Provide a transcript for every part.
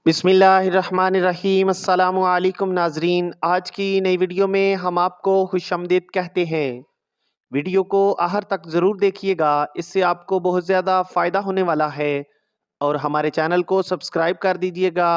बिस्मिल्लाहिर्रहमानिर्रहीम। अस्सलाम वालेकुम नाजरीन, आज की नई वीडियो में हम आपको खुशामदीद कहते हैं। वीडियो को आखिर तक ज़रूर देखिएगा, इससे आपको बहुत ज़्यादा फ़ायदा होने वाला है। और हमारे चैनल को सब्सक्राइब कर दीजिएगा,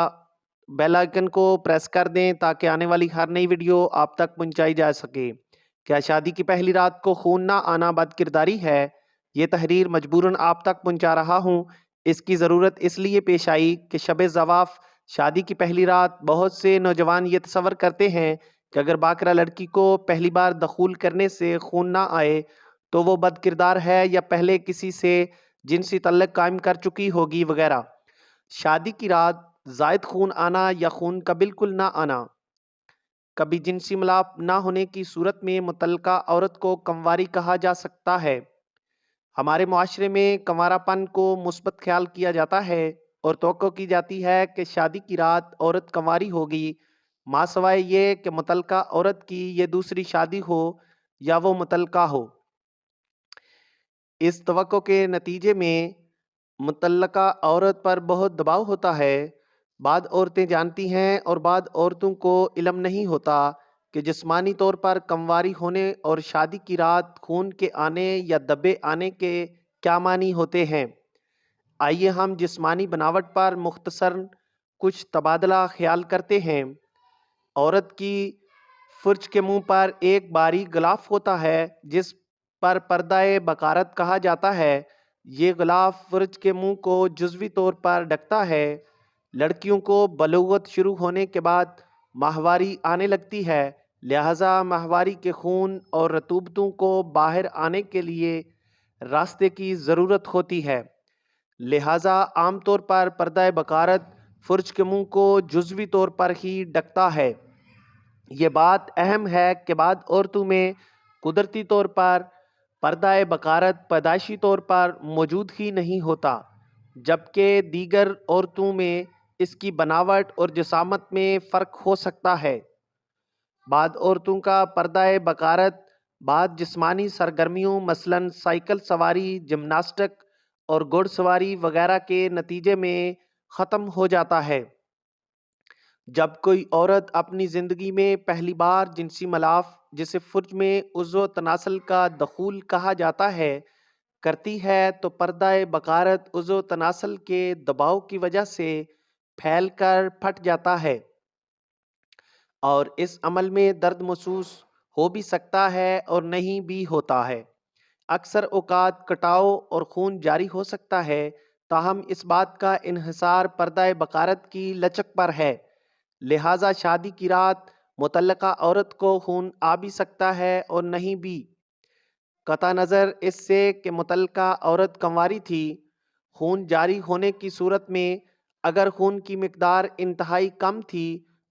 बेल आइकन को प्रेस कर दें ताकि आने वाली हर नई वीडियो आप तक पहुंचाई जा सके। क्या शादी की पहली रात को खून ना आना बदकिरदारी है? ये तहरीर मजबूरन आप तक पहुंचा रहा हूं। इसकी ज़रूरत इसलिए पेश आई कि शब ज़वाफ़ शादी की पहली रात बहुत से नौजवान ये तसव्वुर करते हैं कि अगर बाकरा लड़की को पहली बार दखूल करने से खून ना आए तो वो बदकिरदार है या पहले किसी से जिनसी तल्लक कायम कर चुकी होगी वगैरह। शादी की रात जायद खून आना या खून का बिल्कुल ना आना। कभी जिनसी मिलाप ना होने की सूरत में मुतल्लका औरत को कंवारी कहा जा सकता है। हमारे मुआशरे में कंवारापन को मुस्बत ख्याल किया जाता है और तवक्को की जाती है कि शादी की रात औरत कंवारी होगी, माँ सवाए ये कि मुतल्लका औरत की ये दूसरी शादी हो या वो मुतल्लका हो। इस तवक्को के नतीजे में मुतल्लका औरत पर बहुत दबाव होता है। बाद औरतें जानती हैं और बाद औरतों को इल्म नहीं होता कि जिस्मानी तौर पर कंवारी होने और शादी की रात खून के आने या दबे आने के क्या मानी होते हैं। आइए हम जिस्मानी बनावट पर मुख्तसर कुछ तबादला ख्याल करते हैं। औरत की फुर्ज के मुंह पर एक बारीक गिलाफ होता है जिस पर पर्दाए बकारत कहा जाता है। ये गिलाफ फुर्ज के मुंह को जुज़वी तौर पर ढकता है। लड़कियों को बलूगत शुरू होने के बाद माहवारी आने लगती है, लिहाजा माहवारी के खून और रतूबतों को बाहर आने के लिए रास्ते की ज़रूरत होती है। लिहाजा आमतौर पर पर्दा बकारत फुर्ज के मुंह को जुज़वी तौर पर ही ढकता है। ये बात अहम है कि बाद औरतों में कुदरती तौर पर पर्दा बकारत पैदाइशी तौर पर मौजूद ही नहीं होता, जबकि दीगर औरतों में इसकी बनावट और जिसामत में फ़र्क हो सकता है। बाद औरतों का पर्दा बकारत बाद जिस्मानी सरगर्मियों मसलन साइकिल सवारी, जिम्नास्टिक और घुड़सवारी वगैरह के नतीजे में ख़त्म हो जाता है। जब कोई औरत अपनी ज़िंदगी में पहली बार जिनसी मलाफ, जिसे फुर्ज में उज़्व तनासल का दखूल कहा जाता है, करती है तो पर्दा बकारत उज़्व तनासल के दबाव की वजह से फैल कर फट जाता है और इस अमल में दर्द महसूस हो भी सकता है और नहीं भी होता है। अक्सर औकात कटाव और खून जारी हो सकता है, ताहम इस बात का इन्हिसार पर्दा बकारत की लचक पर है। लिहाजा शादी की रात मुतल्लका औरत को खून आ भी सकता है और नहीं भी। कता नज़र इससे कि मुतल्लका औरत कंवारी थी, खून जारी होने की सूरत में अगर खून की मिकदार इंतहाई कम थी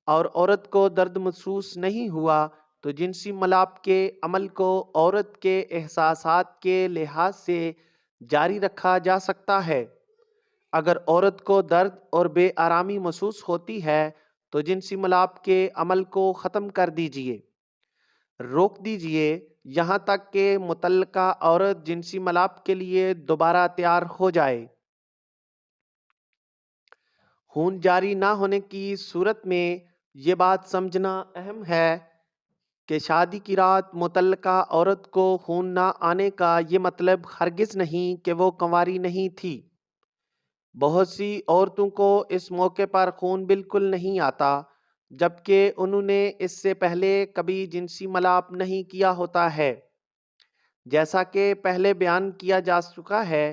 और औरत को दर्द महसूस नहीं हुआ तो जिनसी मलाप के अमल को औरत के एहसासात के लिहाज से जारी रखा जा सकता है। अगर औरत को दर्द और बेआरामी महसूस होती है तो जिनसी मलाप के अमल को ख़त्म कर दीजिए, रोक दीजिए, यहाँ तक कि मुतल्लका औरत जिनसी मलाप के लिए दोबारा तैयार हो जाए। खून जारी ना होने की सूरत में ये बात समझना अहम है कि शादी की रात मुतल्लका औरत को खून ना आने का ये मतलब हरगिज़ नहीं कि वो कंवारी नहीं थी। बहुत सी औरतों को इस मौके पर खून बिल्कुल नहीं आता, जबकि उन्होंने इससे पहले कभी जिनसी मलाप नहीं किया होता है। जैसा कि पहले बयान किया जा चुका है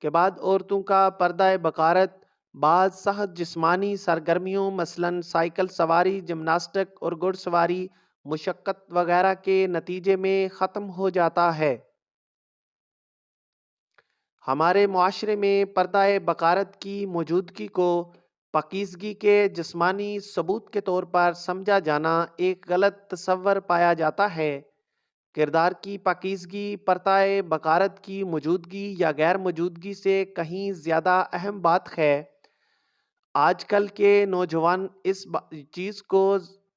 कि बाद औरतों का पर्दा बकारत बाद सहज जिस्मानी सरगर्मियों मसलन साइकिल सवारी, जिम्नास्टिक और घुड़सवारी मुशक्क़त वगैरह के नतीजे में ख़त्म हो जाता है। हमारे मुआशरे में पर्दा बकारत की मौजूदगी को पाकीज़गी के जिस्मानी सबूत के तौर पर समझा जाना एक गलत तस्वर पाया जाता है। किरदार की पाकीज़गी पर्दा बकारत की मौजूदगी या गैर मौजूदगी से कहीं ज़्यादा अहम बात है। आजकल के नौजवान इस चीज़ को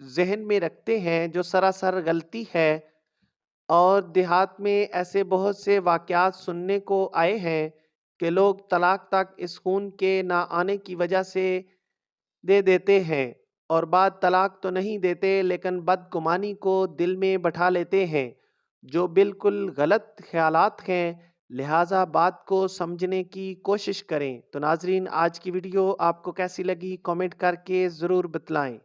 जहन में रखते हैं जो सरासर गलती है, और देहात में ऐसे बहुत से वाक़यात सुनने को आए हैं कि लोग तलाक तक इस खून के ना आने की वजह से دے دیتے ہیں اور بعد طلاق تو نہیں دیتے لیکن بدگمانی کو دل میں بٹھا لیتے ہیں جو بالکل غلط خیالات ہیں، لہٰذا بات کو سمجھنے کی کوشش کریں۔ تو ناظرین، آج کی ویڈیو آپ کو کیسی لگی کامنٹ کر کے ضرور بتلائیں۔